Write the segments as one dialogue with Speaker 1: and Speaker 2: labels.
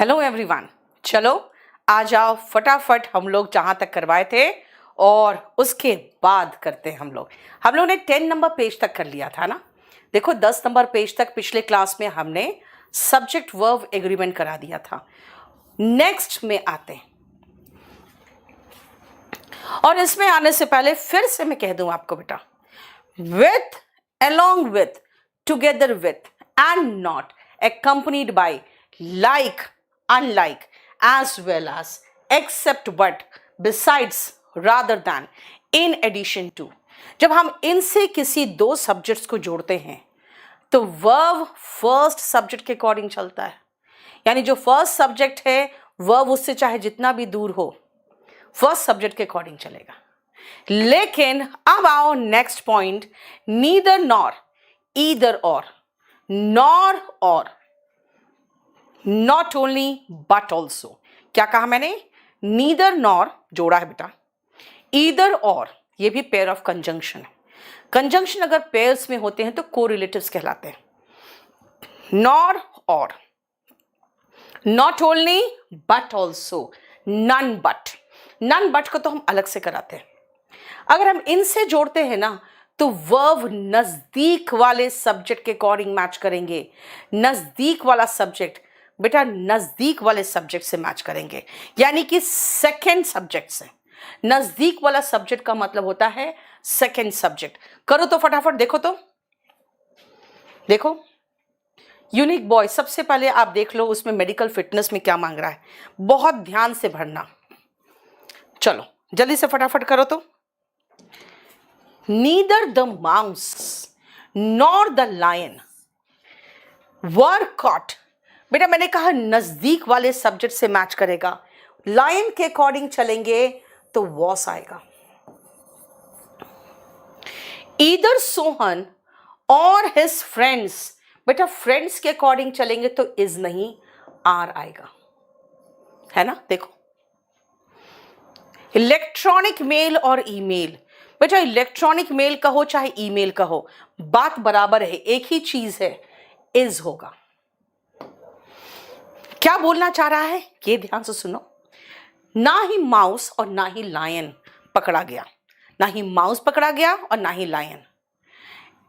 Speaker 1: Hello everyone, चलो आ जाओ फटाफट हम लोग जहाँ तक करवाए थे और उसके बाद करते हैं। हम लोग ने 10 नंबर पेज तक कर लिया था ना। देखो 10 नंबर पेज तक पिछले क्लास में हमने सब्जेक्ट वर्ब एग्रीमेंट करा दिया था। नेक्स्ट में आते हैं और इसमें आने से पहले फिर से मैं कह दूं आपको बेटा, with, along with, together with and not, accompanied by, like, unlike, as well as, except but, besides, rather than, in addition to। जब हम इनसे किसी दो सब्जेक्ट्स को जोड़ते हैं तो वर्ब फर्स्ट सब्जेक्ट के अकॉर्डिंग चलता है। यानी जो फर्स्ट सब्जेक्ट है वर्ब उससे चाहे जितना भी दूर हो फर्स्ट सब्जेक्ट के अकॉर्डिंग चलेगा। लेकिन अब आओ next point, neither nor, either और, नॉर और, नॉट ओनली बट ऑल्सो। क्या कहा मैंने? नीदर नॉर जोड़ा है बेटा, ईदर और ये भी पेयर ऑफ कंजंक्शन है। कंजंक्शन अगर पेयर्स में होते हैं तो कोरिलेटिव्स कहलाते हैं। नॉर और, not only but also, none but. None but को तो हम अलग से कराते हैं। अगर हम इनसे जोड़ते हैं ना तो वर्ब नजदीक वाले सब्जेक्ट के अकॉर्डिंग मैच करेंगे। नजदीक वाला सब्जेक्ट बेटा नजदीक वाले सब्जेक्ट से मैच करेंगे, यानी कि सेकंड सब्जेक्ट से। नजदीक वाला सब्जेक्ट का मतलब होता है सेकंड सब्जेक्ट। करो तो फटाफट, देखो तो, देखो यूनिक बॉय सबसे पहले आप देख लो उसमें मेडिकल फिटनेस में क्या मांग रहा है, बहुत ध्यान से भरना। चलो जल्दी से फटाफट करो तो। Neither the mouse nor the lion were caught। बेटा मैंने कहा नजदीक वाले सब्जेक्ट से मैच करेगा। लायन के अकॉर्डिंग चलेंगे तो वॉस आएगा। ईदर सोहन और हिज फ्रेंड्स, बेटा फ्रेंड्स के अकॉर्डिंग चलेंगे तो इज नहीं आर आएगा, है ना। देखो इलेक्ट्रॉनिक मेल और ईमेल, बेटा इलेक्ट्रॉनिक मेल कहो चाहे ईमेल कहो बात बराबर है, एक ही चीज है, इज होगा। क्या बोलना चाह रहा है ये ध्यान से सुनो। ना ही माउस और ना ही लायन पकड़ा गया, ना ही माउस पकड़ा गया और ना ही लायन।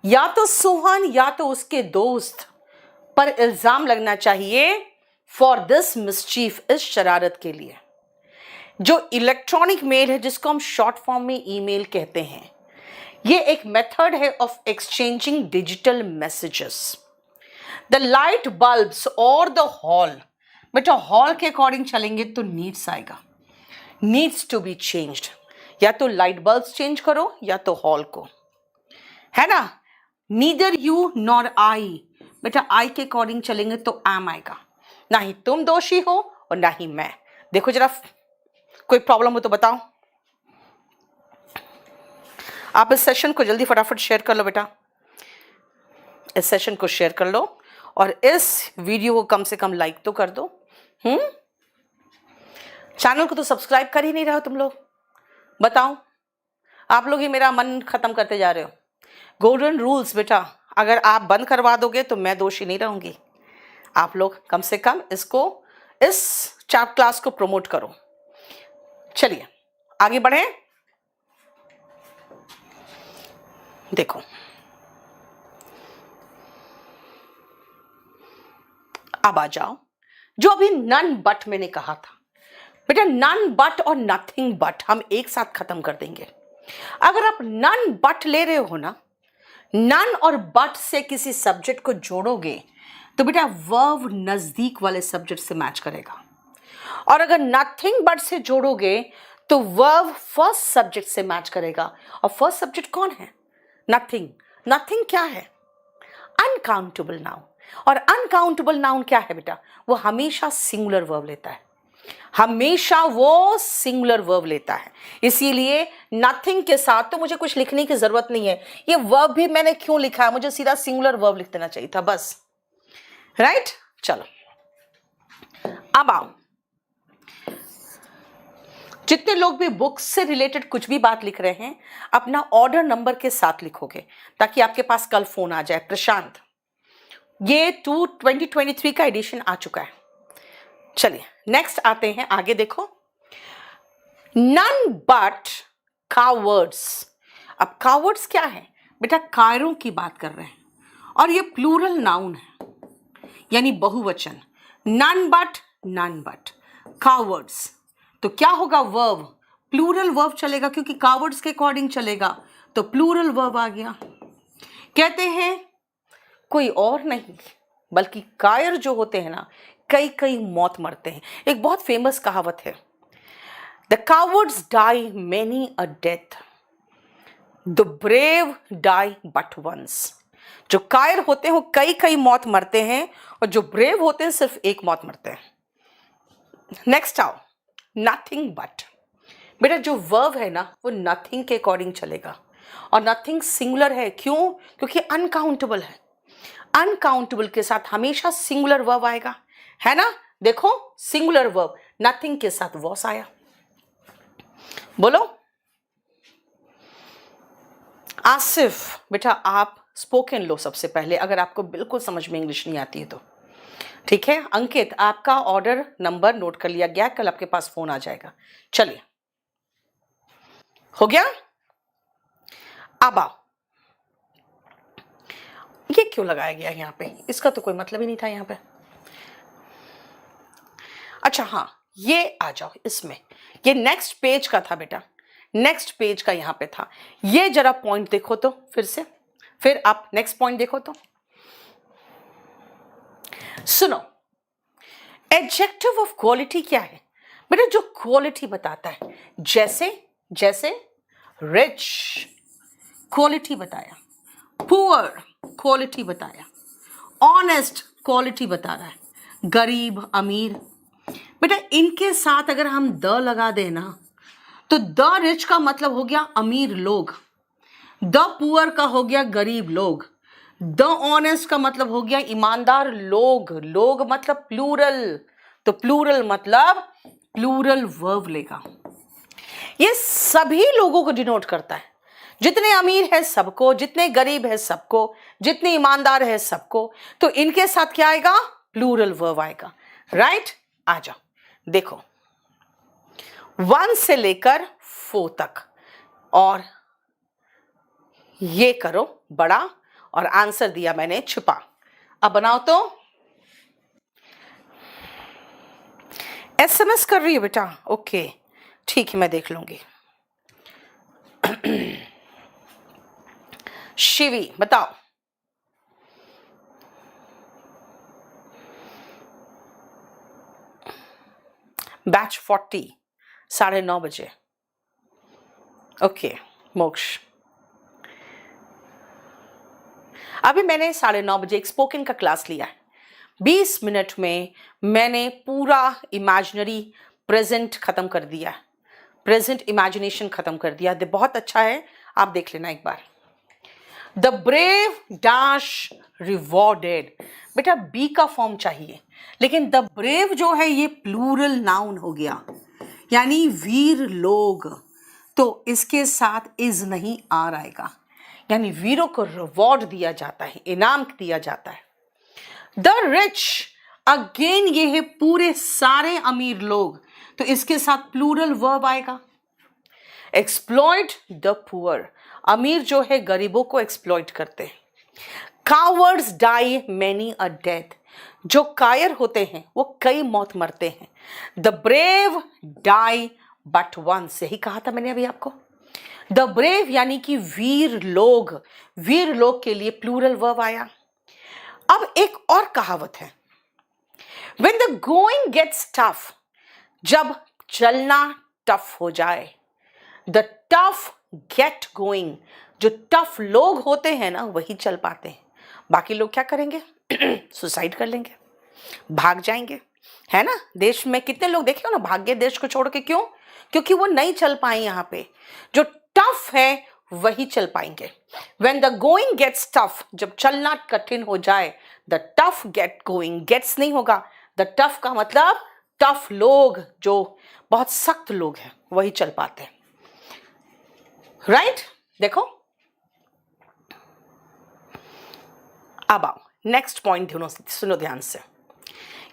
Speaker 1: या तो सोहन या तो उसके दोस्त पर इल्जाम लगना चाहिए फॉर दिस मिसचीफ, इस शरारत के लिए। जो इलेक्ट्रॉनिक मेल है जिसको हम शॉर्ट फॉर्म में ईमेल कहते हैं, ये एक मेथड है of exchanging digital messages. The light bulbs और द हॉल, बेटा हॉल के अकॉर्डिंग चलेंगे तो नीड्स आएगा, नीड्स टू बी चेंज्ड। या तो लाइट बल्ब्स चेंज करो या तो हॉल को, है ना। नीदर यू नॉर आई, बेटा आई के अकॉर्डिंग चलेंगे तो एम आएगा। ना ही तुम दोषी हो और ना ही मैं। देखो जरा कोई प्रॉब्लम हो तो बताओ। आप इस सेशन को जल्दी फटाफट शेयर कर लो बेटा, इस सेशन को शेयर कर लो और इस वीडियो को कम से कम लाइक तो कर दो। चैनल को तो सब्सक्राइब कर ही नहीं रहे हो तुम लोग, बताओ। आप लोग ही मेरा मन खत्म करते जा रहे हो। गोल्डन रूल्स बेटा, अगर आप बंद करवा दोगे तो मैं दोषी नहीं रहूंगी। आप लोग कम से कम इसको, इस चैप क्लास को प्रमोट करो। चलिए आगे बढ़े। देखो अब आ जाओ जो अभी नन बट मैंने कहा था। बेटा नन बट और नथिंग बट हम एक साथ खत्म कर देंगे। अगर आप नन बट ले रहे हो ना, नन और बट से किसी सब्जेक्ट को जोड़ोगे तो बेटा वर्ब नजदीक वाले सब्जेक्ट से मैच करेगा। और अगर नथिंग बट से जोड़ोगे तो वर्ब फर्स्ट सब्जेक्ट से मैच करेगा। और फर्स्ट सब्जेक्ट कौन है? नथिंग। नथिंग क्या है? Uncountable noun. और अनकाउंटेबल नाउन क्या है बेटा? वो हमेशा सिंगुलर वर्ब लेता है, हमेशा वो सिंगुलर वर्ब लेता है। इसीलिए नथिंग के साथ तो मुझे कुछ लिखने की जरूरत नहीं है। ये वर्ब भी मैंने क्यों लिखा है, मुझे सीधा सिंगुलर वर्ब लिख देना चाहिए था बस, राइट। चलो अब आओ, जितने लोग भी बुक्स से रिलेटेड कुछ भी बात लिख रहे हैं अपना ऑर्डर नंबर के साथ लिखोगे ताकि आपके पास कल फोन आ जाए, प्रशांत ये 2023 का एडिशन आ चुका है, चलिए नेक्स्ट आते हैं, आगे देखो, नन बट कावर्ड्स। अब कावर्ड्स क्या है बेटा, कायरों की बात कर रहे हैं और ये प्लूरल नाउन है यानी बहुवचन। नन बट कावर्ड्स, तो क्या होगा, वर्ब, प्लूरल वर्ब चलेगा क्योंकि कावर्ड्स के अकॉर्डिंग चलेगा, तो प्लूरल वर्ब आ गया। कहते हैं कोई और नहीं बल्कि कायर जो होते हैं ना, कई कई मौत मरते हैं। एक बहुत फेमस कहावत है, the cowards die many a death, the brave die but once. जो कायर होते हैं वो कई कई मौत मरते हैं और जो ब्रेव होते हैं सिर्फ एक मौत मरते हैं। नेक्स्ट आओ, नथिंग बट। बेटा जो वर्ब है ना वो नथिंग के अकॉर्डिंग चलेगा और नथिंग सिंगुलर है, क्यों, क्योंकि अनकाउंटेबल है। अनकाउंटेबल के साथ हमेशा सिंगुलर वर्ब आएगा, है ना। देखो सिंगुलर वर्ब, नथिंग के साथ वॉस आया। बोलो आसिफ, बेटा आप स्पोकन लो सबसे पहले, अगर आपको बिल्कुल समझ में इंग्लिश नहीं आती है तो। ठीक है अंकित, आपका ऑर्डर नंबर नोट कर लिया गया, कल आपके पास फोन आ जाएगा। चलिए हो गया। अब आओ, ये क्यों लगाया गया है यहाँ पे, इसका तो कोई मतलब ही नहीं था यहाँ पे। अच्छा हाँ, ये आ जाओ इसमें, ये नेक्स्ट पेज का था बेटा, नेक्स्ट पेज का यहाँ पे था। ये जरा पॉइंट देखो तो फिर से, फिर आप नेक्स्ट पॉइंट देखो तो। सुनो, एडजेक्टिव ऑफ क्वालिटी क्या है बेटा, जो क्वालिटी बताता है। जैसे जैसे रिच क्वालिटी बताया, पुअर क्वालिटी बताया, ऑनेस्ट क्वालिटी बता रहा है, गरीब अमीर। बेटा इनके साथ अगर हम द लगा देना तो द रिच का मतलब हो गया अमीर लोग, द पुअर का हो गया गरीब लोग, द ऑनेस्ट का मतलब हो गया ईमानदार लोग, लोग मतलब प्लूरल, तो प्लूरल मतलब प्लूरल वर्ब लेगा। ये सभी लोगों को डिनोट करता है, जितने अमीर है सबको, जितने गरीब है सबको, जितने ईमानदार है सबको, तो इनके साथ क्या आएगा, प्लूरल वर्ब आएगा। राइट, आ जाओ देखो, 1 से लेकर 4 तक, और ये करो बड़ा, और आंसर दिया मैंने छुपा। अब बनाओ तो। एसएमएस कर रही है बेटा, ओके ठीक है मैं देख लूंगी। शिवी बताओ, बैच 40 9:30 बजे। ओके मोक्ष, अभी मैंने 9:30 बजे एक स्पोकन का क्लास लिया है। 20 मिनट में मैंने पूरा इमेजिनरी प्रेजेंट खत्म कर दिया, प्रेजेंट इमेजिनेशन खत्म कर दिया। बहुत अच्छा है, आप देख लेना एक बार। द ब्रेव डैश रिवॉर्डेड, बेटा बी का फॉर्म चाहिए, लेकिन द ब्रेव जो है ये प्लूरल नाउन हो गया, यानी वीर लोग, तो इसके साथ इज नहीं आ रहेगा, यानी वीरों को रिवॉर्ड दिया जाता है, इनाम दिया जाता है। द रिच, अगेन ये है पूरे सारे अमीर लोग, तो इसके साथ प्लूरल वर्ब आएगा। एक्सप्लॉइट द पुअर, अमीर जो है गरीबों को एक्सप्लॉइट करते हैं। Cowards die many a death, जो कायर होते हैं वो कई मौत मरते हैं। The brave die but once, यही कहा था मैंने अभी आपको। द ब्रेव यानी कि वीर लोग, वीर लोग के लिए प्लूरल वर्ब आया। अब एक और कहावत है, when the going gets tough, जब चलना टफ हो जाए, the tough get going, जो टफ लोग होते हैं ना वही चल पाते हैं, बाकी लोग क्या करेंगे सुसाइड कर लेंगे, भाग जाएंगे, है ना। देश में कितने लोग देखे हो ना, भाग गए देश को छोड़ के, क्यों, क्योंकि वो नहीं चल पाए यहाँ पे। जो टफ है वही चल पाएंगे। When the going gets tough, जब चलना कठिन हो जाए, the tough get going, gets नहीं होगा, the tough का मतलब टफ लोग, जो बहुत सख्त लोग हैं वही चल पाते हैं। राइट, देखो अब आओ नेक्स्ट पॉइंट सुनो ध्यान से।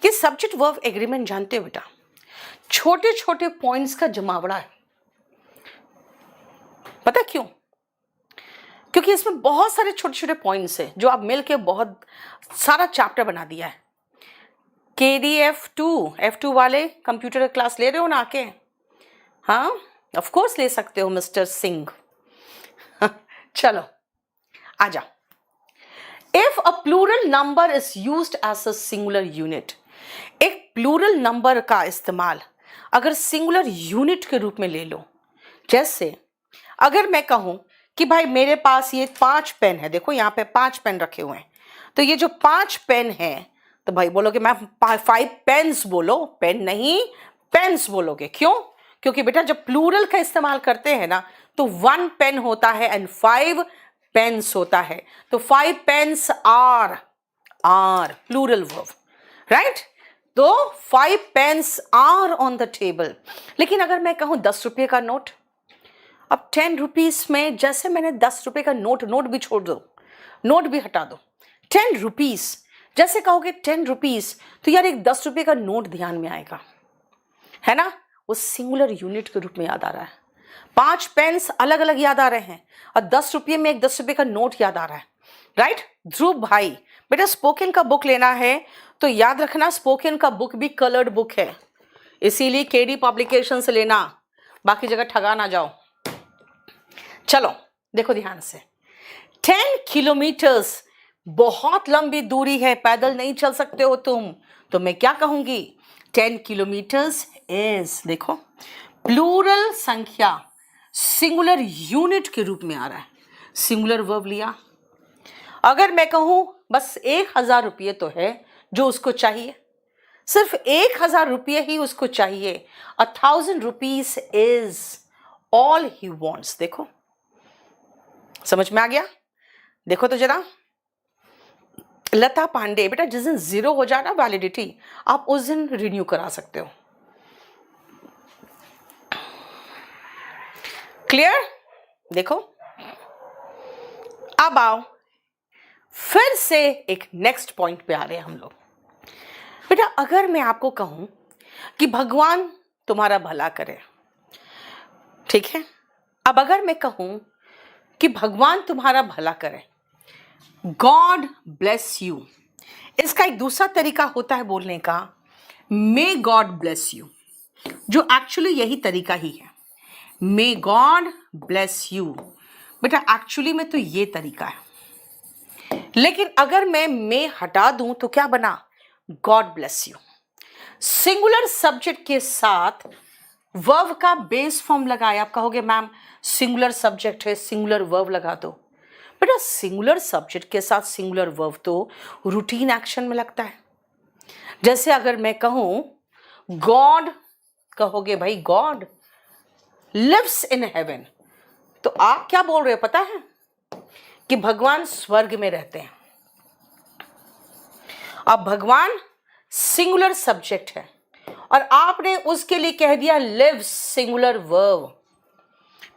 Speaker 1: ये सब्जेक्ट वर्ब एग्रीमेंट जानते हो बेटा, छोटे छोटे पॉइंट्स का जमावड़ा है। पता क्यों? क्योंकि इसमें बहुत सारे छोटे छोटे पॉइंट्स हैं जो आप मिलके बहुत सारा चैप्टर बना दिया है। KDF2 वाले कंप्यूटर क्लास ले रहे हो ना आके? हाँ, ऑफ कोर्स ले सकते हो मिस्टर सिंह। चलो आ जाओ। If a plural number is used as a singular unit, एक प्लूरल नंबर का इस्तेमाल अगर सिंगुलर यूनिट के रूप में ले लो, जैसे अगर मैं कहूं कि भाई मेरे पास ये 5 पेन है, देखो यहाँ पे 5 पेन रखे हुए हैं, तो ये जो 5 पेन है, तो भाई बोलोगे मैम 5 पेन्स बोलो, पेन नहीं पेन्स बोलोगे। क्यों? क्योंकि बेटा जब प्लूरल का इस्तेमाल करते हैं ना तो 1 पेन होता है एंड 5 पेन्स होता है, तो 5 pens are plural verb, right? तो 5 pens are on the table. लेकिन अगर मैं कहूं 10 रुपये का नोट, अब 10 रुपीज में जैसे मैंने 10 रुपये का नोट भी छोड़ दो, नोट भी हटा दो, 10 रुपीज जैसे कहोगे 10 रुपीज, तो यार एक 10 रुपये का नोट ध्यान में आएगा, है ना? वो सिंगुलर यूनिट के रूप में याद आ रहा है। 5 पेन्स अलग अलग याद आ रहे हैं और 10 रुपये में एक 10 रुपये का नोट याद आ रहा है, राइट? ध्रुव भाई बेटा स्पोकन का बुक लेना है तो याद रखना स्पोकन का बुक भी कलर्ड बुक है, इसीलिए KD पब्लिकेशन से लेना, बाकी जगह ठगा ना जाओ। चलो देखो ध्यान से, 10 किलोमीटर्स बहुत लंबी दूरी है, पैदल नहीं चल सकते हो तुम, तो मैं क्या कहूंगी? 10 किलोमीटर्स इज, देखो प्लूरल संख्या सिंगुलर यूनिट के रूप में आ रहा है, सिंगुलर वर्ब लिया। अगर मैं कहूं बस 1000 रुपये तो है जो उसको चाहिए, सिर्फ 1000 रुपये ही उसको चाहिए, 1000 rupees is all he wants. देखो समझ में आ गया? देखो तो जरा, लता पांडे बेटा जिस दिन 0 हो जाए ना वैलिडिटी, आप उस दिन रिन्यू करा सकते हो। क्लियर? देखो अब आओ फिर से एक नेक्स्ट पॉइंट पे आ रहे हैं हम लोग। बेटा अगर मैं आपको कहूं कि भगवान तुम्हारा भला करे, ठीक है? अब अगर मैं कहूं कि भगवान तुम्हारा भला करे, गॉड ब्लेस यू, इसका एक दूसरा तरीका होता है बोलने का, मे गॉड ब्लेस यू, जो एक्चुअली यही तरीका ही है, मे गॉड ब्लेस यू। बेटा एक्चुअली में तो ये तरीका है, लेकिन अगर मैं मे हटा दूं तो क्या बना? God bless you. Singular subject के साथ वर्ब का बेस फॉर्म लगाया, आप कहोगे मैम सिंगुलर सब्जेक्ट है सिंगुलर वर्ब लगा दो। बेटा सिंगुलर सब्जेक्ट के साथ सिंगुलर वर्ब तो रूटीन एक्शन में लगता है। जैसे अगर मैं कहूं गॉड, कहोगे भाई गॉड लिव्स इन हेवन, तो आप क्या बोल रहे हो पता है? कि भगवान स्वर्ग में रहते हैं। अब भगवान सिंगुलर सब्जेक्ट है और आपने उसके लिए कह दिया लिव्स सिंगुलर वर्ब।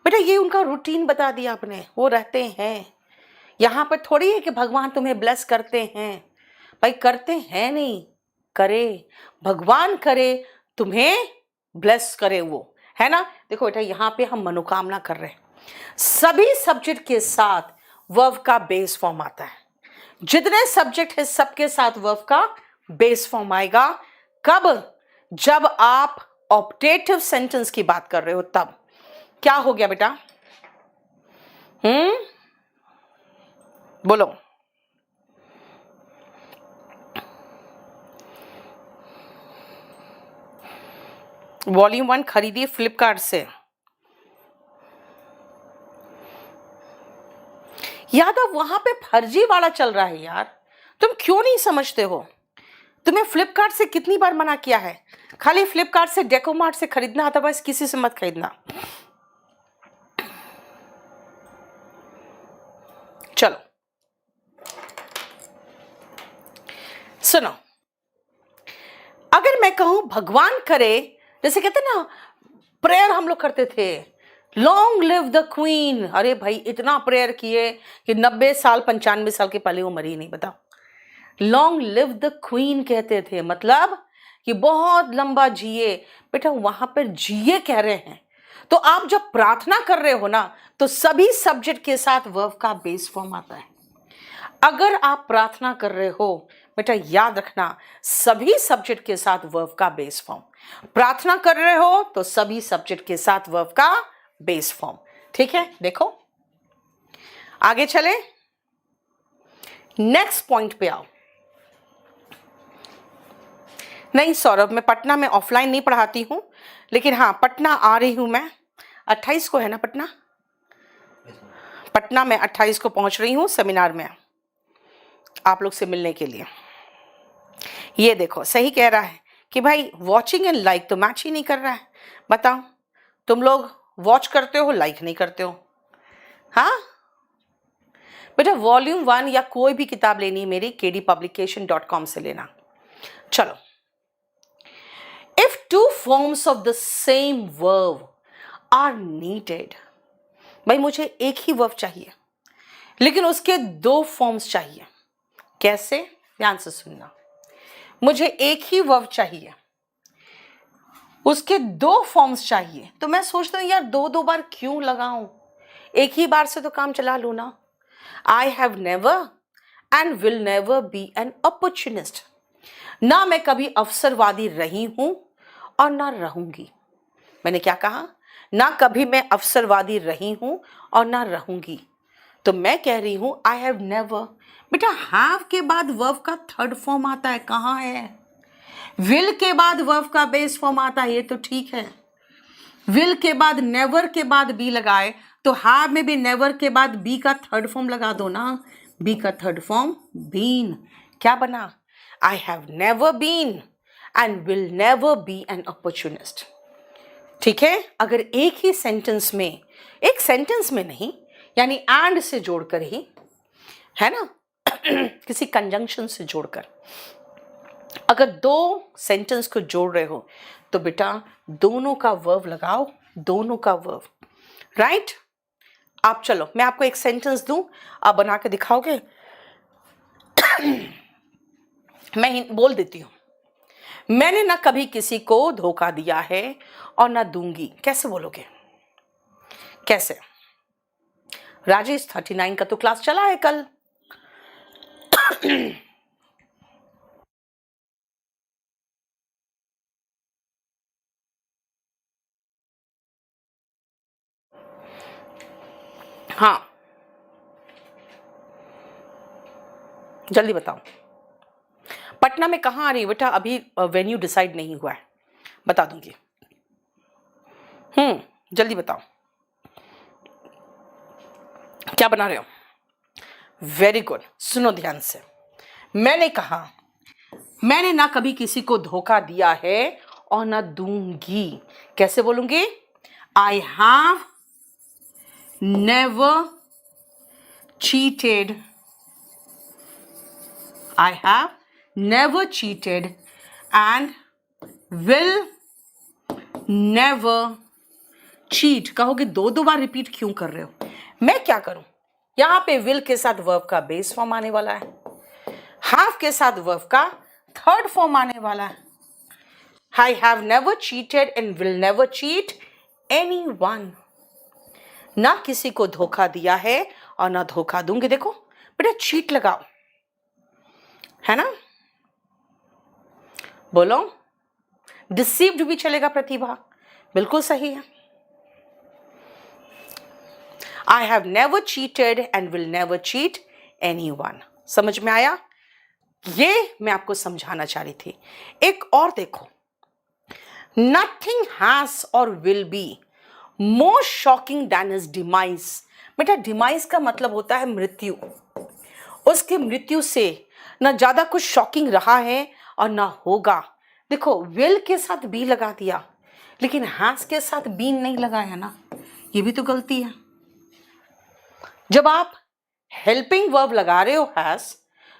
Speaker 1: बेटा ये उनका रूटीन बता दिया आपने, वो रहते हैं। यहां पर थोड़ी है कि भगवान तुम्हें ब्लेस करते हैं, भाई करते हैं नहीं, करे भगवान करे तुम्हें ब्लेस करे वो, है ना? देखो बेटा यहां पे हम मनोकामना कर रहे हैं। सभी सब्जेक्ट के साथ वर्ब का बेस फॉर्म आता है, जितने सब्जेक्ट है सबके साथ वर्ब का बेस फॉर्म आएगा। कब? जब आप ऑप्टेटिव सेंटेंस की बात कर रहे हो तब। क्या हो गया बेटा? बोलो। वॉल्यूम 1 खरीदिए फ्लिपकार्ट से। यादव वहां पे फर्जी वाला चल रहा है यार, तुम क्यों नहीं समझते हो? तुम्हें फ्लिपकार्ट से कितनी बार मना किया है? खाली फ्लिपकार्ट से डेकोमार्ट से खरीदना, अदरवाइज किसी से मत खरीदना। चलो सुनो, अगर मैं कहूं भगवान करे, जैसे कहते ना प्रेयर हम लोग करते थे, लॉन्ग लिव द क्वीन, अरे भाई इतना प्रेयर किए कि 90 साल 95 साल के पहले वो मरी नहीं, बताओ। लॉन्ग लिव द क्वीन कहते थे, मतलब कि बहुत लंबा जिए। बेटा वहां पर जिए कह रहे हैं, तो आप जब प्रार्थना कर रहे हो ना, तो सभी सब्जेक्ट के साथ वर्ब का बेस फॉर्म आता है। अगर आप प्रार्थना कर रहे हो, बेटा याद रखना, सभी सब्जेक्ट के साथ वर्ब का बेस फॉर्म। प्रार्थना कर रहे हो तो सभी सब्जेक्ट के साथ वर्ब का बेस फॉर्म। ठीक है, देखो आगे चले, नेक्स्ट पॉइंट पे आओ। नहीं सौरभ, मैं पटना में ऑफलाइन नहीं पढ़ाती हूं, लेकिन हाँ पटना आ रही हूं मैं। 28 को है ना पटना? पटना में 28 को पहुंच रही हूं सेमिनार में आप लोग से मिलने के लिए। ये देखो सही कह रहा है कि भाई वॉचिंग एंड लाइक तो मैच ही नहीं कर रहा है। बताओ, तुम लोग वॉच करते हो, लाइक नहीं करते हो। हाँ बेटा, वॉल्यूम 1 या कोई भी किताब लेनी है मेरी kdpublication.com से लेना। चलो, if two forms of the same verb are needed, भाई मुझे एक ही वर्ब चाहिए लेकिन उसके दो फॉर्म्स चाहिए। कैसे? ध्यान से सुनना। मुझे एक ही वर्ब चाहिए, उसके दो फॉर्म्स चाहिए, तो मैं सोचता हूं यार दो दो बार क्यों लगाऊं, एक ही बार से तो काम चला लूं ना। I have never and will never be an opportunist. ना मैं कभी अवसरवादी रही हूं और ना रहूंगी। मैंने क्या कहा? ना कभी मैं अवसरवादी रही हूं और ना रहूंगी। तो मैं कह रही हूं आई हैव नेवर। बेटा हैव के बाद वर्ब का थर्ड फॉर्म आता है, कहां है? विल के बाद वर्ब का बेस फॉर्म आता है, ये तो ठीक है। विल के बाद नेवर के बाद बी लगाए तो हैव में भी नेवर के बाद बी का थर्ड फॉर्म लगा दो ना। बी का थर्ड फॉर्म बीन। क्या बना? I have never been and will never be an opportunist. ठीक है, अगर एक ही सेंटेंस में, एक सेंटेंस में नहीं, यानी एंड से जोड़कर ही, है ना किसी कंजंक्शन से जोड़कर, अगर दो सेंटेंस को जोड़ रहे हो तो बेटा दोनों का वर्ब लगाओ, दोनों का वर्ब। राइट? आप चलो मैं आपको एक सेंटेंस दूं, आप बना के दिखाओगे? मैं बोल देती हूं, मैंने ना कभी किसी को धोखा दिया है और ना दूंगी। कैसे बोलोगे? कैसे? राजेश 39 का तो क्लास चला है कल। हाँ जल्दी बताओ, पटना में कहाँ आ रही है बेटा? अभी वेन्यू डिसाइड नहीं हुआ है, बता दूंगी। जल्दी बताओ क्या बना रहे हो? वेरी गुड, सुनो ध्यान से। मैंने कहा मैंने ना कभी किसी को धोखा दिया है और ना दूंगी। कैसे बोलूंगी? आई have never cheated, I have never cheated and will never cheat। कहोगे दो दो बार रिपीट क्यों कर रहे हो? मैं क्या करूं? यहां पे will के साथ वर्ब का बेस फॉर्म आने वाला है, have के साथ वर्ब का थर्ड फॉर्म आने वाला है। I have never cheated and will never cheat anyone। ना किसी को धोखा दिया है और ना धोखा दूंगी। देखो बेटा चीट लगाओ, है ना? बोलो। डिसीव्ड भी चलेगा प्रतिभा, बिल्कुल सही है। आई have never cheated and will never cheat anyone. समझ में आया? ये मैं आपको समझाना चाह रही थी। एक और देखो, नथिंग हैज और will be more shocking than his demise. बेटा डिमाइज का मतलब होता है मृत्यु। उसकी मृत्यु से ना ज्यादा कुछ शॉकिंग रहा है और ना होगा। देखो विल के साथ बी लगा दिया लेकिन हैज के साथ बीन नहीं लगाया ना, ये भी तो गलती है। जब आप हेल्पिंग वर्ब लगा रहे हो हैज,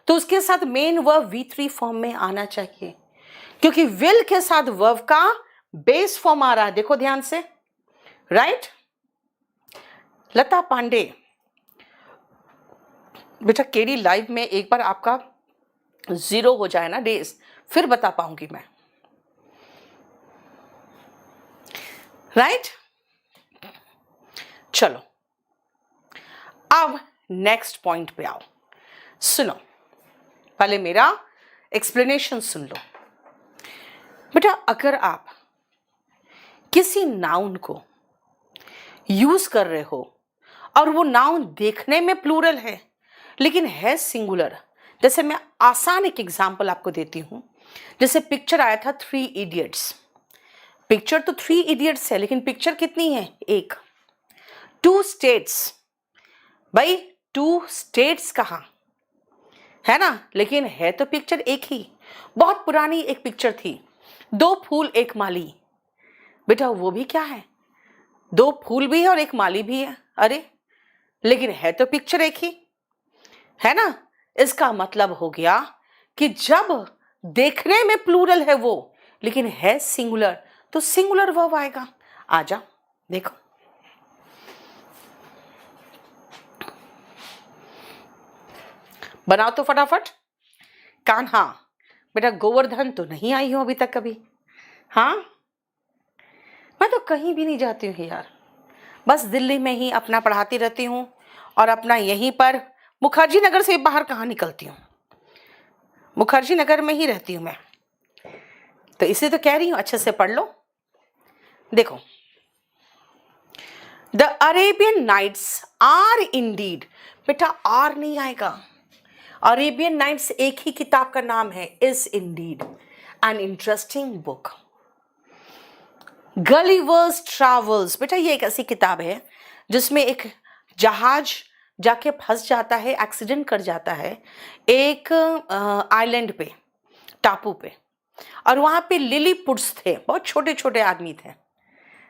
Speaker 1: तो उसके साथ मेन वर्ब V3 फॉर्म में आना चाहिए, क्योंकि विल के साथ वर्ब का बेस फॉर्म आ रहा है। देखो ध्यान से। राइट? लता पांडे बेटा केडी लाइव में एक बार आपका 0 हो जाए ना डेज, फिर बता पाऊंगी मैं, राइट? चलो अब नेक्स्ट पॉइंट पे आओ, सुनो, पहले मेरा एक्सप्लेनेशन सुन लो। बेटा अगर आप किसी नाउन को यूज कर रहे हो और वो नाउन देखने में प्लूरल है लेकिन है सिंगुलर, जैसे मैं आसान एक एग्जांपल आपको देती हूं, जैसे पिक्चर आया था 3 इडियट्स। पिक्चर तो 3 इडियट्स है लेकिन पिक्चर कितनी है? एक। 2 स्टेट्स, भाई 2 स्टेट्स कहाँ है ना, लेकिन है तो पिक्चर एक ही। बहुत पुरानी एक पिक्चर थी, 2 फूल एक माली। बेटा वो भी क्या है? 2 फूल भी है और एक माली भी है। अरे लेकिन है तो पिक्चर एक ही, है ना। इसका मतलब हो गया कि जब देखने में प्लूरल है वो लेकिन है सिंगुलर, तो सिंगुलर वर्ब आएगा। आजा देखो, बनाओ तो फटाफट। कान्हा, बेटा गोवर्धन तो नहीं आई हूं अभी तक कभी। हाँ, मैं तो कहीं भी नहीं जाती हूँ यार, बस दिल्ली में ही अपना पढ़ाती रहती हूँ और अपना यहीं पर मुखर्जी नगर से बाहर कहाँ निकलती हूँ, मुखर्जी नगर में ही रहती हूँ मैं, तो इसे तो कह रही हूँ अच्छे से पढ़ लो। देखो, the Arabian nights are indeed, बेटा आर नहीं आएगा, अरेबियन नाइट्स एक ही किताब का नाम है, is Indeed an interesting book. Gulliver's travels, बेटा ये एक ऐसी किताब है जिसमें एक जहाज जाके फंस जाता है, एक्सीडेंट कर जाता है एक आइलैंड पे, टापू पे, और वहां पे लिलीपुट्स थे, बहुत छोटे छोटे आदमी थे,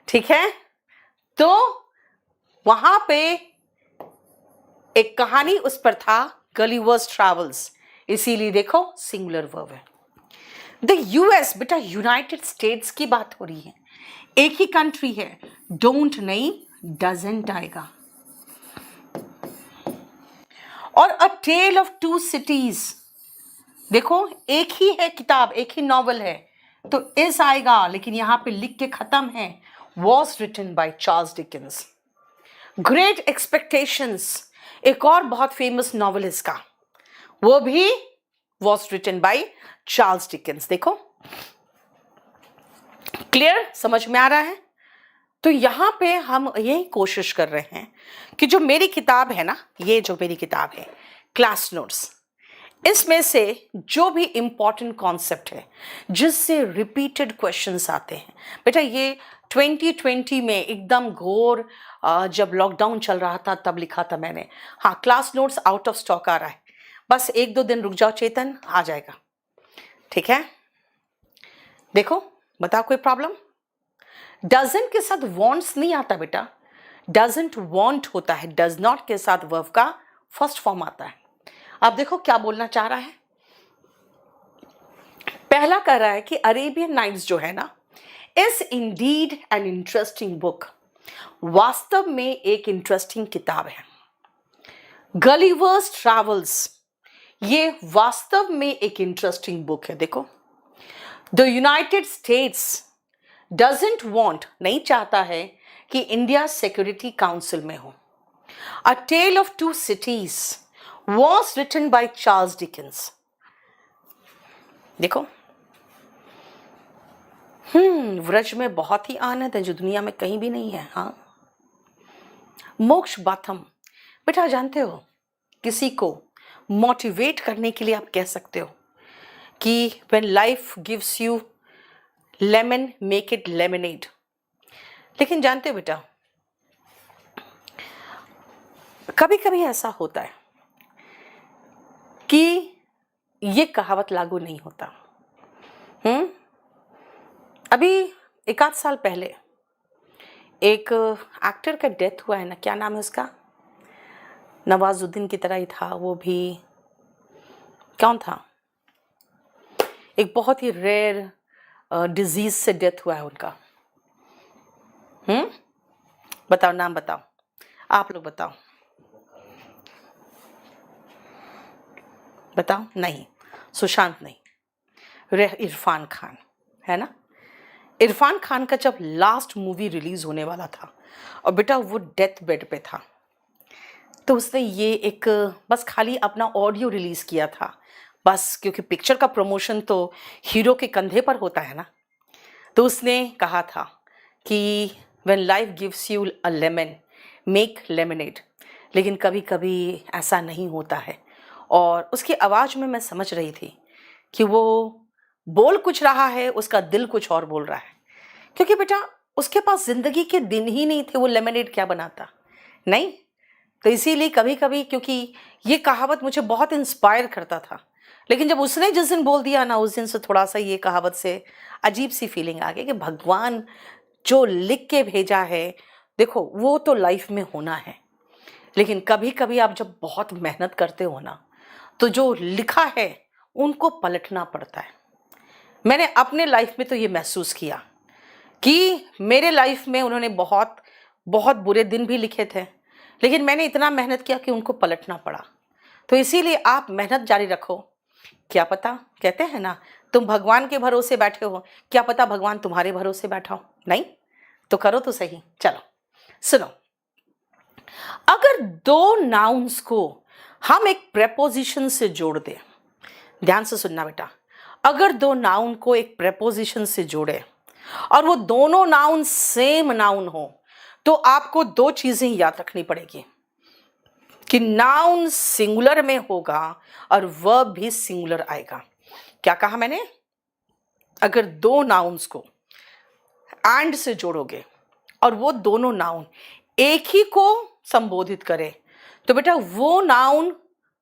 Speaker 1: ठीक है। तो वहां पे एक कहानी उस पर था, गलिवर्स ट्रैवल्स, इसीलिए देखो सिंगुलर वर्ब है। द यूएस, बेटा यूनाइटेड स्टेट्स की बात हो रही है, एक ही कंट्री है, डोंट नहीं डजंट आएगा। और अ टेल ऑफ 2 सिटीज, देखो एक ही है किताब, एक ही नॉवल है, तो इस आएगा, लेकिन यहां पे लिख के खत्म है, was written by Charles Dickens. Great Expectations, एक और बहुत फेमस नॉवल इसका, वो भी was written by Charles Dickens. देखो क्लियर, समझ में आ रहा है? तो यहां पे हम यही कोशिश कर रहे हैं कि जो मेरी किताब है ना, ये जो मेरी किताब है क्लास नोट्स, इसमें से जो भी इंपॉर्टेंट कॉन्सेप्ट है जिससे रिपीटेड क्वेश्चंस आते हैं, बेटा ये 2020 में एकदम घोर जब लॉकडाउन चल रहा था तब लिखा था मैंने। हाँ, class notes out of stock आ रहा है, बस 1-2 दिन रुक जाओ चेतन, आ जाएगा, ठीक है। देखो बताओ कोई प्रॉब्लम? डजंट के साथ वॉन्ट्स नहीं आता बेटा, डजंट वॉन्ट होता है, डज नॉट के साथ वर्ब का फर्स्ट फॉर्म आता है। अब देखो क्या बोलना चाह रहा है। पहला कह रहा है कि अरेबियन नाइट्स जो है ना, is Indeed an interesting book, वास्तव में एक इंटरेस्टिंग किताब है। गलिवर्स ट्रैवल्स, ये वास्तव में एक इंटरेस्टिंग बुक है। देखो, the United States doesn't want, नहीं चाहता है कि इंडिया सिक्योरिटी काउंसिल में हो। A tale of 2 cities was written by Charles Dickens. देखो, व्रज में बहुत ही आनंद है जो दुनिया में कहीं भी नहीं है। हाँ, मोक्ष बाथम, बेटा जानते हो किसी को मोटिवेट करने के लिए आप कह सकते हो कि when life gives you lemon make it lemonade, लेकिन जानते हो बेटा कभी कभी ऐसा होता है कि ये कहावत लागू नहीं होता। अभी 1-8 साल पहले एक एक्टर का डेथ हुआ है ना, क्या नाम है उसका, नवाजुद्दीन की तरह ही था वो भी, कौन था, एक बहुत ही रेयर डिजीज से डेथ हुआ है उनका। बताओ नाम बताओ, आप लोग बताओ, बताओ नहीं, सुशांत नहीं, इरफान खान, है ना। इरफान खान का जब लास्ट मूवी रिलीज होने वाला था और बेटा वो डेथ बेड पे था, तो उसने ये एक बस खाली अपना ऑडियो रिलीज किया था बस, क्योंकि पिक्चर का प्रमोशन तो हीरो के कंधे पर होता है ना। तो उसने कहा था कि when life gives you a lemon make lemonade, लेकिन कभी कभी ऐसा नहीं होता है। और उसकी आवाज़ में मैं समझ रही थी कि वो बोल कुछ रहा है, उसका दिल कुछ और बोल रहा है, क्योंकि बेटा उसके पास ज़िंदगी के दिन ही नहीं थे, वो लेमनेड क्या बनाता, नहीं। तो इसीलिए कभी कभी, क्योंकि ये कहावत मुझे बहुत इंस्पायर करता था, लेकिन जब उसने जिस दिन बोल दिया ना, उस दिन से थोड़ा सा ये कहावत से अजीब सी फीलिंग आ गई कि भगवान जो लिख के भेजा है, देखो वो तो लाइफ में होना है, लेकिन कभी कभी आप जब बहुत मेहनत करते हो ना, तो जो लिखा है उनको पलटना पड़ता है। मैंने अपने लाइफ में तो ये महसूस किया कि मेरे लाइफ में उन्होंने बहुत बहुत बुरे दिन भी लिखे थे, लेकिन मैंने इतना मेहनत किया कि उनको पलटना पड़ा। तो इसीलिए आप मेहनत जारी रखो। क्या पता, कहते हैं ना, तुम भगवान के भरोसे बैठे हो, क्या पता भगवान तुम्हारे भरोसे बैठा हो, नहीं तो करो तो सही। चलो सुनो, अगर दो नाउन्स को हम एक प्रेपोजिशन से जोड़ दें, ध्यान से सुनना बेटा, अगर दो नाउन को एक प्रेपोजिशन से जोड़े और वो दोनों नाउन सेम नाउन हो, तो आपको दो चीजें याद रखनी पड़ेगी कि नाउन सिंगुलर में होगा और वर्ब भी सिंगुलर आएगा। क्या कहा मैंने? अगर दो नाउन्स को एंड से जोड़ोगे और वो दोनों नाउन एक ही को संबोधित करे, तो बेटा वो नाउन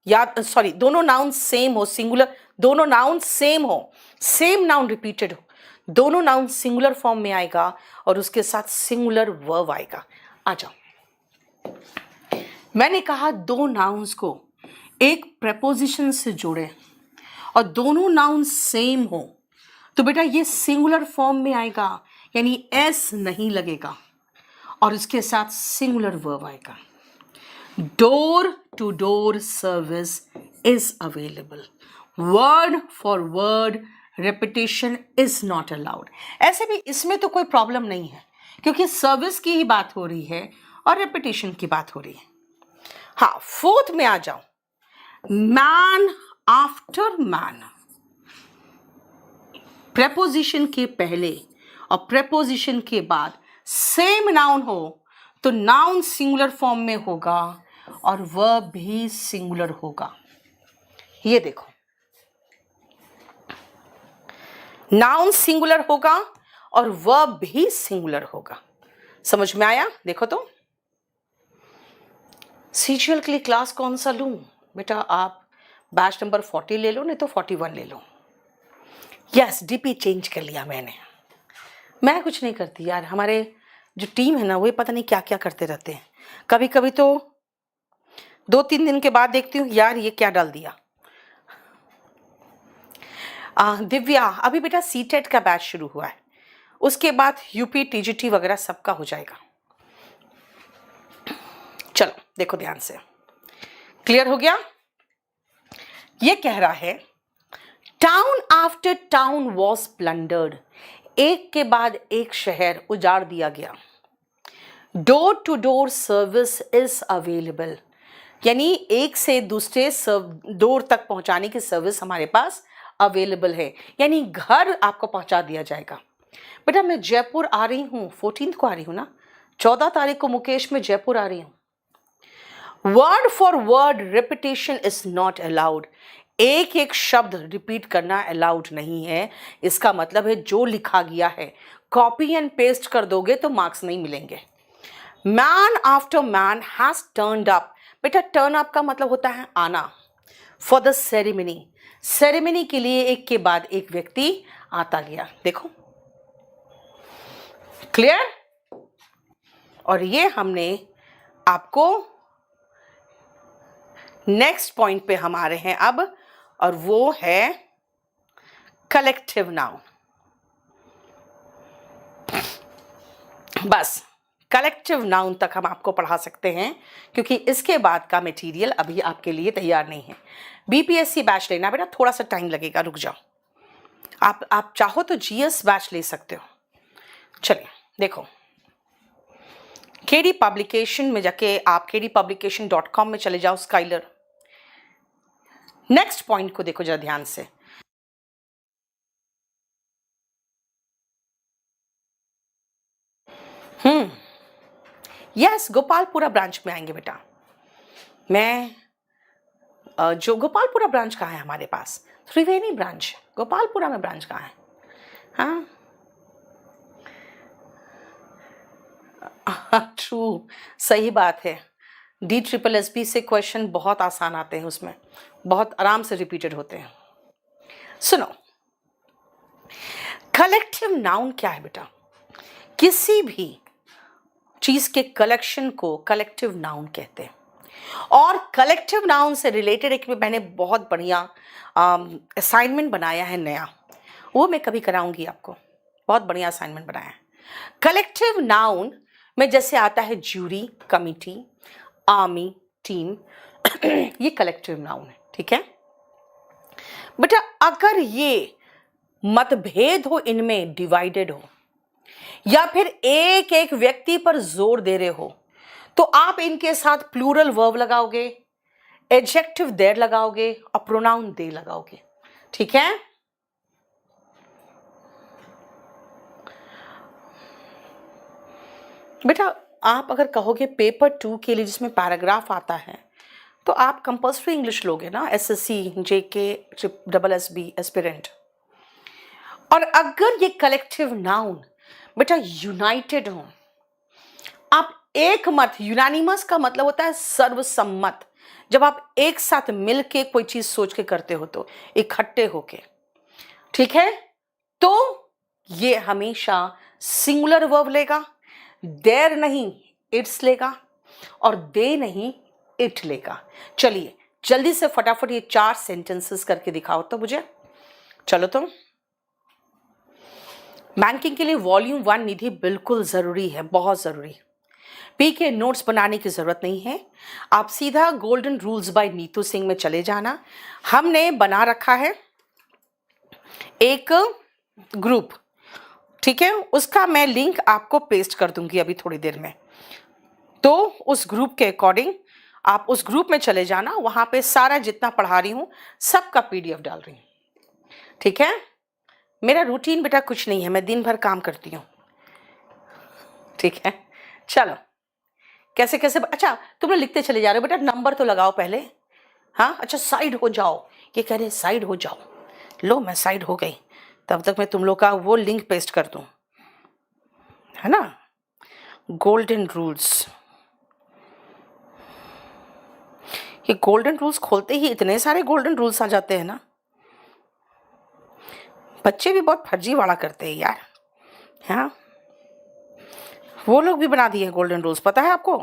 Speaker 1: दोनों नाउन सेम हो, सिंगुलर, दोनों नाउन सेम हो, सेम नाउन रिपीटेड हो, दोनों नाउन सिंगुलर फॉर्म में आएगा और उसके साथ सिंगुलर वर्ब आएगा। आ जाओ, मैंने कहा दो नाउन्स को एक प्रेपोजिशन से जोड़े और दोनों नाउन सेम हो, तो बेटा ये सिंगुलर फॉर्म में आएगा, यानी एस नहीं लगेगा और इसके साथ सिंगुलर वर्ब आएगा। Door to door service is available, word for word repetition is not allowed. ऐसे भी इसमें तो कोई प्रॉब्लम नहीं है, क्योंकि सर्विस की ही बात हो रही है और रेपिटेशन की बात हो रही है। हाँ, फोर्थ में आ जाओ, मैन आफ्टर मैन। प्रेपोजिशन के पहले और प्रेपोजिशन के बाद सेम नाउन हो तो नाउन सिंगुलर फॉर्म में होगा और वर्ब भी सिंगुलर होगा। ये देखो, नाउन सिंगुलर होगा और वर्ब भी सिंगुलर होगा। समझ में आया? देखो तो सीजीएल के लिए क्लास कौन सा लूं? बेटा आप बैच नंबर 40 ले लो, नहीं तो 41 ले लो। यस, डीपी चेंज कर लिया मैंने। मैं कुछ नहीं करती यार, हमारे जो टीम है ना वो पता नहीं क्या क्या करते रहते हैं। कभी कभी तो 2-3 दिन के बाद देखती हूँ यार ये क्या डाल दिया। दिव्या, अभी बेटा सीटेट का बैच शुरू हुआ है, उसके बाद यूपी टीजीटी वगैरह सबका हो जाएगा। चलो देखो ध्यान से, क्लियर हो गया? ये कह रहा है town after town was plundered, एक के बाद एक शहर उजाड़ दिया गया। Door to door service is available, यानी एक से दूसरे डोर तक पहुंचाने की सर्विस हमारे पास अवेलेबल है, यानी घर आपको पहुंचा दिया जाएगा। बेटा मैं जयपुर आ रही हूँ, 14 को आ रही हूँ ना, 14 तारीख को मुकेश में जयपुर आ रही हूँ। Word for word repetition is not allowed, एक एक शब्द रिपीट करना अलाउड नहीं है। इसका मतलब है जो लिखा गया है कॉपी एंड पेस्ट कर दोगे तो मार्क्स नहीं मिलेंगे। Man after man has turned up, बेटा टर्न अप का मतलब होता है आना, फॉर द सेरेमनी, सेरेमनी के लिए एक के बाद एक व्यक्ति आता गया। देखो क्लियर? और ये हमने आपको नेक्स्ट पॉइंट पे हम आ रहे हैं अब, और वो है कलेक्टिव नाउन। बस कलेक्टिव नाउन तक हम आपको पढ़ा सकते हैं, क्योंकि इसके बाद का मटेरियल अभी आपके लिए तैयार नहीं है। बीपीएससी बैच लेना बेटा थोड़ा सा टाइम लगेगा, रुक जाओ। आप चाहो तो जीएस बैच ले सकते हो। चलिए देखो, केडी पब्लिकेशन में जाके आप kdpublication.com में चले जाओ, स्काइलर। नेक्स्ट पॉइंट को देखो जरा ध्यान से। यस, गोपालपुरा ब्रांच में आएंगे बेटा। मैं जो गोपालपुरा ब्रांच कहाँ है हमारे पास? त्रिवेणी ब्रांच। गोपालपुरा में ब्रांच कहाँ है? हाँ ट्रू, सही बात है। DSSB से क्वेश्चन बहुत आसान आते हैं, उसमें बहुत आराम से रिपीटेड होते हैं। सुनो, कलेक्टिव नाउन क्या है बेटा? किसी भी चीज के कलेक्शन को कलेक्टिव नाउन कहते हैं। और कलेक्टिव नाउन से रिलेटेड एक मैंने बहुत बढ़िया असाइनमेंट बनाया है नया, वो मैं कभी कराऊंगी आपको। बहुत बढ़िया असाइनमेंट बनाया है। कलेक्टिव नाउन में जैसे आता है ज्यूरी, कमिटी, आर्मी, टीम, ये कलेक्टिव नाउन है, ठीक है बेटा। अगर ये मतभेद हो, इनमें डिवाइडेड हो, या फिर एक एक व्यक्ति पर जोर दे रहे हो, तो आप इनके साथ प्लूरल वर्ब लगाओगे, एडजेक्टिव देयर लगाओगे और प्रोनाउन दे लगाओगे, ठीक है। बेटा आप अगर कहोगे पेपर 2 के लिए जिसमें पैराग्राफ आता है, तो आप कंपल्सरी इंग्लिश लोगे ना, SSC, JK, SSB एस्पिरेंट। और अगर ये कलेक्टिव नाउन बेटा यूनाइटेड हो, आप एक मत, यूनानिमस का मतलब होता है सर्वसम्मत, जब आप एक साथ मिलके कोई चीज सोच के करते हो, तो इकट्ठे होके, ठीक है, तो ये हमेशा सिंगुलर वर्ब लेगा, देयर नहीं इट्स लेगा, और दे नहीं इट लेगा। चलिए जल्दी से फटाफट ये 4 सेंटेंसेस करके दिखाओ तो मुझे। चलो तो बैंकिंग के लिए वॉल्यूम 1 निधि बिल्कुल जरूरी है, बहुत जरूरी। पी के नोट्स बनाने की जरूरत नहीं है, आप सीधा golden rules by Neetu Singh में चले जाना। हमने बना रखा है एक ग्रुप, ठीक है, उसका मैं लिंक आपको पेस्ट कर दूंगी अभी थोड़ी देर में। तो उस ग्रुप के अकॉर्डिंग आप उस ग्रुप में चले जाना, वहां पे सारा जितना पढ़ा रही हूं सबका PDF डाल रही हूं, ठीक है। मेरा रूटीन बेटा कुछ नहीं है, मैं दिन भर काम करती हूँ, ठीक है। चलो कैसे कैसे, अच्छा तुम लोग लिखते चले जा रहे हो बेटा, नंबर तो लगाओ पहले। हाँ अच्छा साइड हो जाओ, ये कह रहे साइड हो जाओ, लो मैं साइड हो गई, तब तक मैं तुम लोग का वो लिंक पेस्ट कर दूं, है ना। गोल्डन रूल्स, ये गोल्डन रूल्स खोलते ही इतने सारे गोल्डन रूल्स आ जाते हैं ना, बच्चे भी बहुत फर्जीवाड़ा करते हैं यार। हाँ वो लोग भी बना दिए गोल्डन रूल्स, पता है आपको।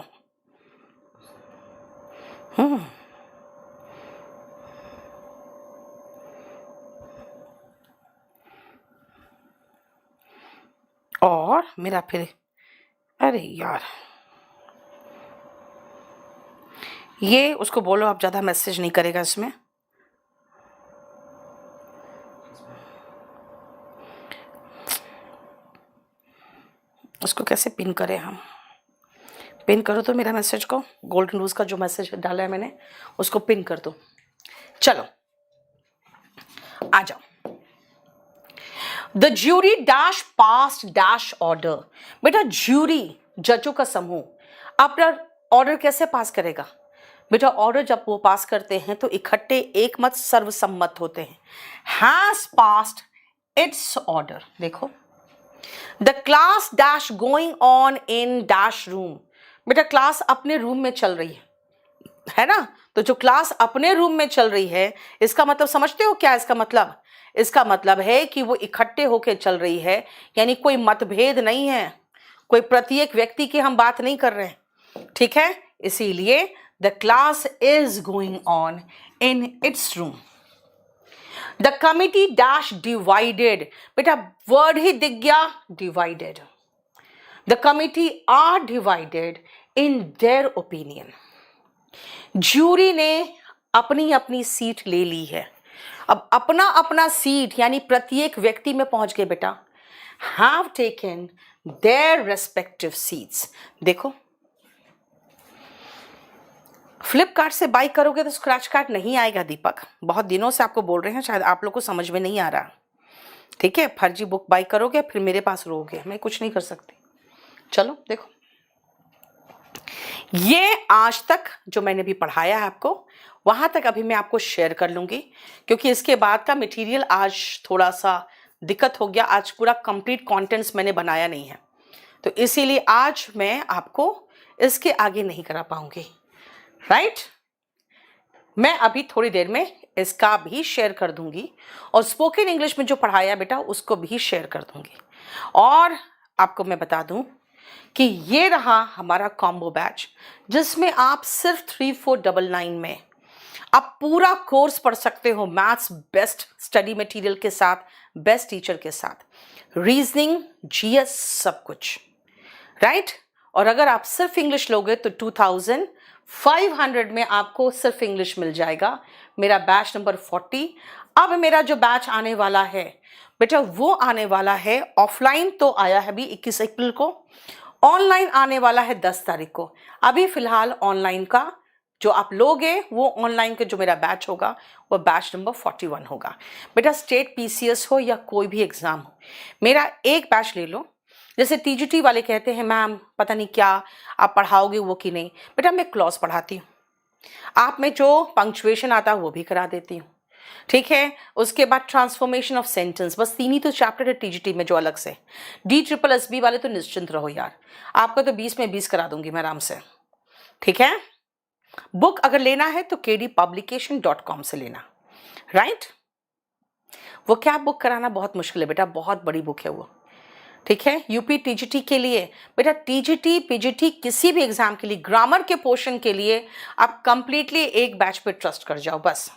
Speaker 1: और मेरा फिर, अरे यार ये उसको बोलो आप ज्यादा मैसेज नहीं करेगा इसमें। उसको कैसे पिन करें हम? पिन करो तो मेरा मैसेज को, गोल्डन रूल्स का जो मैसेज डाला है मैंने उसको पिन कर दो। चलो आ जाओ। The jury dash past dash order. बेटा ज्यूरी जजों का समूह अपना ऑर्डर कैसे पास करेगा? बेटा ऑर्डर जब वो पास करते हैं तो इकट्ठे एक मत सर्वसम्मत होते हैं। Has passed its order. देखो the class dash going on in dash room. बेटा क्लास अपने रूम में चल रही है ना, तो जो क्लास अपने रूम में चल रही है इसका मतलब समझते हो क्या इसका मतलब? इसका मतलब है कि वो इकट्ठे होकर चल रही है, यानी कोई मतभेद नहीं है, कोई प्रत्येक व्यक्ति की हम बात नहीं कर रहे हैं, ठीक है। इसीलिए the class is going on in its room. The committee dash divided. बेटा वर्ड ही दिख गया, divided. The committee are divided in their opinion. Jury ने अपनी अपनी सीट ले ली है। अब अपना अपना सीट यानी प्रत्येक व्यक्ति में पहुंच गए बेटा। Have taken their respective seats. देखो, फ्लिपकार्ट से बाई करोगे तो स्क्रैच कार्ड नहीं आएगा दीपक। बहुत दिनों से आपको बोल रहे हैं, शायद आप लोग को समझ में नहीं आ रहा। ठीक है, फर्जी बुक बाई करोगे फिर मेरे पास रहोगे, मैं कुछ नहीं कर सकती। चलो देखो, ये आज तक जो मैंने भी पढ़ाया है आपको, वहां तक अभी मैं आपको शेयर कर लूंगी, क्योंकि इसके बाद का मटेरियल आज थोड़ा सा दिक्कत हो गया। आज पूरा कंप्लीट कंटेंट्स मैंने बनाया नहीं है, तो इसीलिए आज मैं आपको इसके आगे नहीं करा पाऊंगी। राइट, मैं अभी थोड़ी देर में इसका भी शेयर कर दूंगी, और स्पोकन इंग्लिश में जो पढ़ाया बेटा उसको भी शेयर कर दूंगी। और आपको मैं बता दूं कि ये रहा हमारा कॉम्बो बैच, जिसमें आप सिर्फ 3499 में आप पूरा कोर्स पढ़ सकते हो। मैथ्स बेस्ट स्टडी मटेरियल के साथ, बेस्ट टीचर के साथ, रीजनिंग, जीएस, सब कुछ। राइट, और अगर आप सिर्फ इंग्लिश लोगे तो 2500 में आपको सिर्फ इंग्लिश मिल जाएगा। मेरा बैच नंबर 40। अब मेरा जो बैच आने वाला है बेटा, वो आने वाला है ऑफलाइन, तो आया है अभी 21 अप्रैल को। ऑनलाइन आने वाला है 10 तारीख को। अभी फिलहाल ऑनलाइन का जो आप लोगे, वो ऑनलाइन का जो मेरा बैच होगा वो बैच नंबर 41 होगा। बेटा स्टेट पीसीएस हो या कोई भी एग्जाम हो, मेरा एक बैच ले लो। जैसे टीजीटी वाले कहते हैं मैम पता नहीं क्या आप पढ़ाओगे वो कि नहीं, बेटा मैं क्लॉज पढ़ाती हूँ। आप में जो पंक्चुएशन आता है वो भी करा देती हूँ। ठीक है, उसके बाद ट्रांसफॉर्मेशन ऑफ सेंटेंस, बस 3 ही तो चैप्टर है टीजीटी में जो अलग से। DSSB वाले तो निश्चिंत रहो यार, आपका तो 20 में 20 करा दूंगी मैं आराम से। ठीक है, बुक अगर लेना है तो kdpublication.com से लेना। राइट, वो क्या बुक कराना बहुत मुश्किल है बेटा, बहुत बड़ी बुक है वो। ठीक है, यूपी टीजीटी के लिए बेटा, टीजीटी पीजीटी किसी भी एग्जाम के लिए, ग्रामर के पोर्शन के लिए आप कंप्लीटली एक बैच पे ट्रस्ट कर जाओ बस।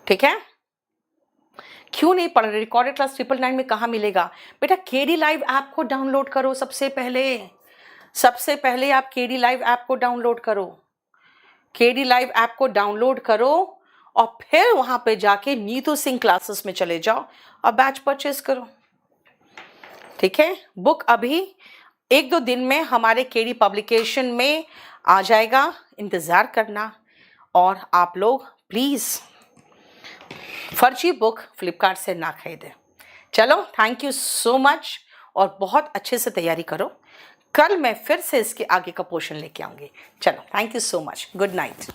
Speaker 1: ठीक है, क्यों नहीं पढ़ रहे? रिकॉर्डेड क्लास 999 में कहाँ मिलेगा बेटा? केडी लाइव ऐप को डाउनलोड करो। सबसे पहले आप केडी लाइव ऐप को डाउनलोड करो। केडी लाइव ऐप को डाउनलोड करो और फिर वहां पे जाके नीतू सिंह क्लासेस में चले जाओ और बैच परचेस करो। ठीक है, बुक अभी 1-2 दिन में हमारे केडी पब्लिकेशन में आ जाएगा, इंतजार करना। और आप लोग प्लीज फर्जी बुक फ्लिपकार्ट से ना खरीदें। चलो, थैंक यू सो मच, और बहुत अच्छे से तैयारी करो। कल मैं फिर से इसके आगे का पोर्शन लेके आऊंगी। चलो, thank you so much, good night.